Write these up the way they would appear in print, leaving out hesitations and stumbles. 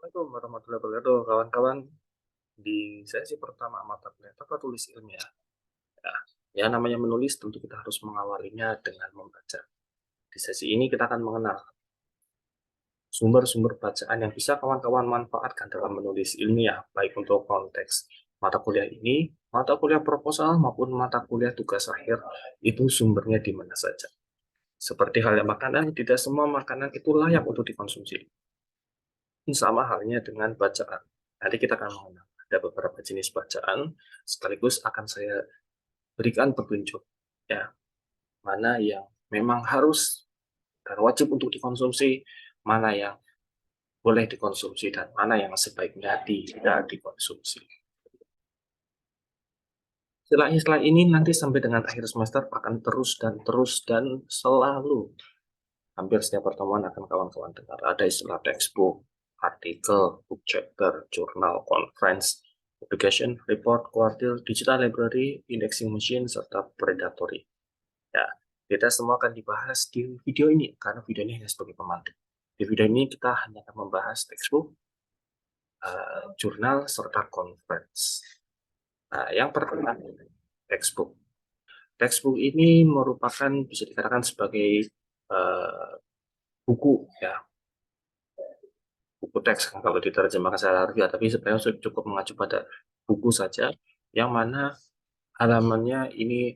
Assalamualaikum warahmatullahi wabarakatuh, kawan-kawan. Di sesi pertama mata kuliah Tata Tulis Ilmiah, ya, namanya menulis tentu kita harus mengawalinya dengan membaca. Di sesi ini kita akan mengenal sumber-sumber bacaan yang bisa kawan-kawan manfaatkan dalam menulis ilmiah, baik untuk konteks mata kuliah ini, mata kuliah proposal, maupun mata kuliah tugas akhir, itu sumbernya di mana saja. Seperti halnya makanan, tidak semua makanan itu layak untuk dikonsumsi. Sama halnya dengan bacaan. Nanti kita akan mengenal ada beberapa jenis bacaan, sekaligus akan saya berikan petunjuk, ya, mana yang memang harus dan wajib untuk dikonsumsi, mana yang boleh dikonsumsi, dan mana yang sebaiknya tidak dikonsumsi. Istilah-istilah ini nanti sampai dengan akhir semester akan terus dan selalu. Hampir setiap pertemuan akan kawan-kawan dengar ada istilah textbook, artikel, book chapter, jurnal, conference, publication, report, quartil, digital library, indexing machine, serta predatory. Ya, kita semua akan dibahas di video ini, karena video ini hanya sebagai pemantik. Di video ini kita hanya akan membahas textbook, jurnal, serta conference. Nah, yang pertama, textbook. Textbook ini merupakan, bisa dikatakan sebagai buku, ya, buku teks kalau diterjemahkan secara harfiah, tapi sebenarnya cukup mengacu pada buku saja, yang mana halamannya ini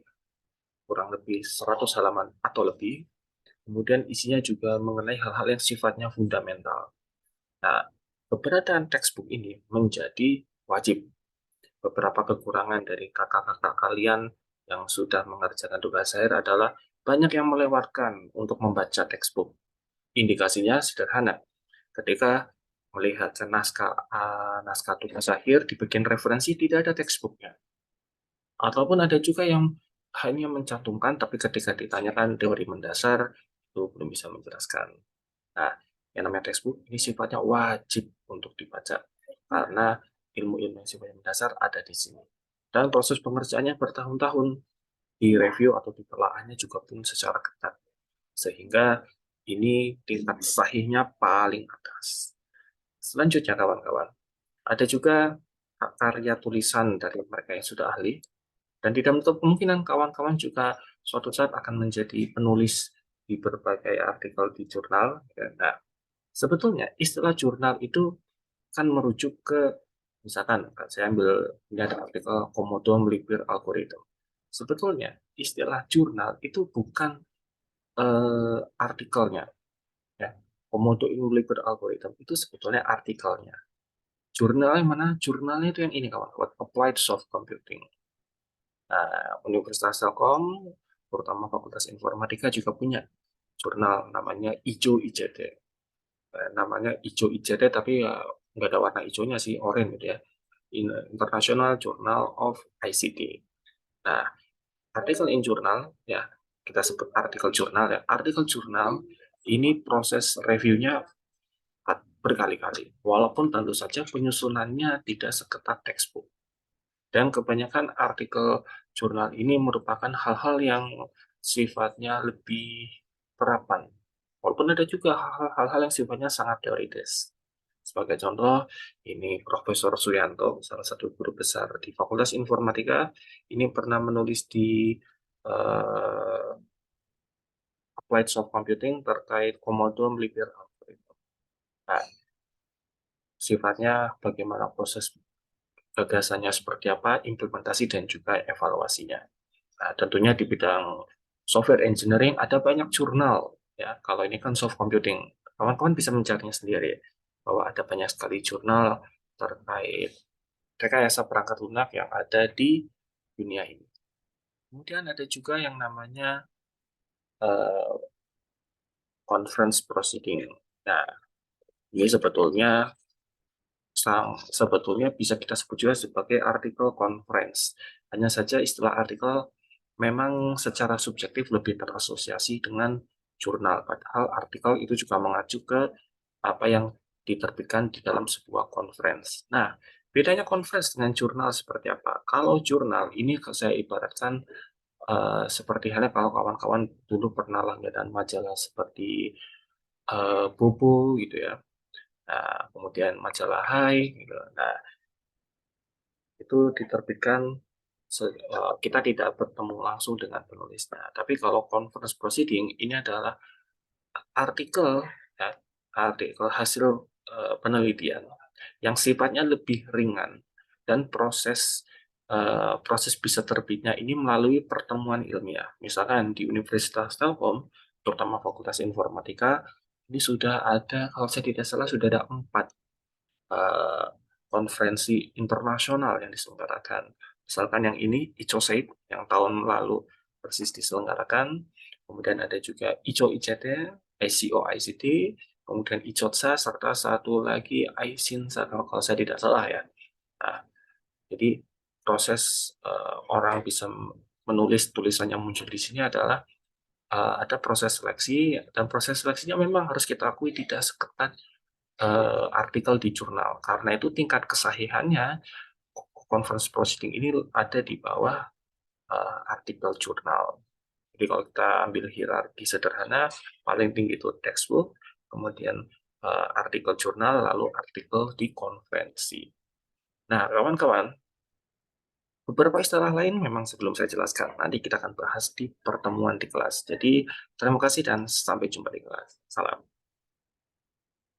kurang lebih 100 halaman atau lebih, kemudian isinya juga mengenai hal-hal yang sifatnya fundamental. Nah, keberadaan textbook ini menjadi wajib. Beberapa kekurangan dari kakak-kakak kalian yang sudah mengerjakan tugas akhir adalah banyak yang melewatkan untuk membaca textbook. Indikasinya sederhana, ketika melihat naskah tugas akhir di bagian referensi tidak ada textbooknya. Ataupun ada juga yang hanya mencantumkan, tapi ketika ditanyakan teori mendasar, itu belum bisa menjelaskan. Nah, yang namanya textbook ini sifatnya wajib untuk dibaca, karena ilmu-ilmu yang sifatnya mendasar ada di sini. Dan proses pengerjaannya bertahun-tahun, di review atau ditelaahnya juga pun secara ketat. Sehingga ini tingkat sahihnya paling atas. Selanjutnya kawan-kawan, ada juga karya tulisan dari mereka yang sudah ahli, dan tidak menutup kemungkinan kawan-kawan juga suatu saat akan menjadi penulis di berbagai artikel di jurnal. Nah, sebetulnya istilah jurnal itu kan merujuk ke, misalkan saya ambil ini ada artikel Komodo melipir algoritma. Sebetulnya istilah jurnal itu bukan artikelnya, ya. Komodo melipir algoritma itu sebetulnya artikelnya. Jurnal yang mana? Jurnalnya itu yang ini kawan-kawan, Applied Soft Computing. Nah, Universitas Telkom, terutama Fakultas Informatika juga punya jurnal namanya IJO ICT. Namanya IJO ICT tapi ya nggak ada warna hijaunya sih, oranye gitu ya. International Journal of ICT. Nah, artikel in jurnal, ya, kita sebut artikel jurnal ya. Artikel jurnal ini proses reviewnya berkali-kali. Walaupun tentu saja penyusunannya tidak seketat textbook. Dan kebanyakan artikel jurnal ini merupakan hal-hal yang sifatnya lebih terapan. Walaupun ada juga hal-hal yang sifatnya sangat teoritis. Sebagai contoh, ini Profesor Suyanto, salah satu guru besar di Fakultas Informatika, ini pernah menulis di uh, Applied Soft Computing terkait Komodo melipir algoritma. Nah, sifatnya bagaimana proses gagasannya seperti apa, implementasi dan juga evaluasinya. Nah, tentunya di bidang software engineering ada banyak jurnal, ya. Kalau ini kan soft computing, kawan-kawan bisa mencarinya sendiri bahwa ada banyak sekali jurnal terkait rekayasa perangkat lunak yang ada di dunia ini. Kemudian ada juga yang namanya uh, conference proceeding. Nah, ini sebetulnya bisa kita sebut juga sebagai artikel conference. Hanya saja istilah artikel memang secara subjektif lebih terasosiasi dengan jurnal, padahal artikel itu juga mengacu ke apa yang diterbitkan di dalam sebuah conference. Nah, bedanya conference dengan jurnal seperti apa? Kalau jurnal ini saya ibaratkan seperti halnya kalau kawan-kawan dulu pernah langganan majalah seperti Bobo gitu ya. Nah, kemudian majalah Hai, gitu. Nah, itu diterbitkan kita tidak bertemu langsung dengan penulisnya. Tapi kalau conference proceeding ini adalah artikel, ya, artikel hasil penelitian yang sifatnya lebih ringan dan proses bisa terbitnya ini melalui pertemuan ilmiah. Misalkan di Universitas Telkom, terutama Fakultas Informatika, ini sudah ada, kalau saya tidak salah, sudah ada 4 eh, konferensi internasional yang diselenggarakan. Misalkan yang ini ICOSAID yang tahun lalu persis diselenggarakan, kemudian ada juga ICO-ICT, ICO-ICT, kemudian ICOTSA, serta satu lagi ISINSA kalau saya tidak salah ya. Nah, jadi proses orang bisa menulis tulisan yang muncul di sini adalah ada proses seleksi, dan proses seleksinya memang harus kita akui tidak seketat artikel di jurnal. Karena itu tingkat kesahihannya conference proceeding ini ada di bawah artikel jurnal. Jadi kalau kita ambil hierarki sederhana, paling tinggi itu textbook, kemudian artikel jurnal, lalu artikel di konvensi. Nah, kawan-kawan, beberapa istilah lain memang sebelum saya jelaskan, nanti kita akan bahas di pertemuan di kelas. Jadi, terima kasih dan sampai jumpa di kelas. Salam.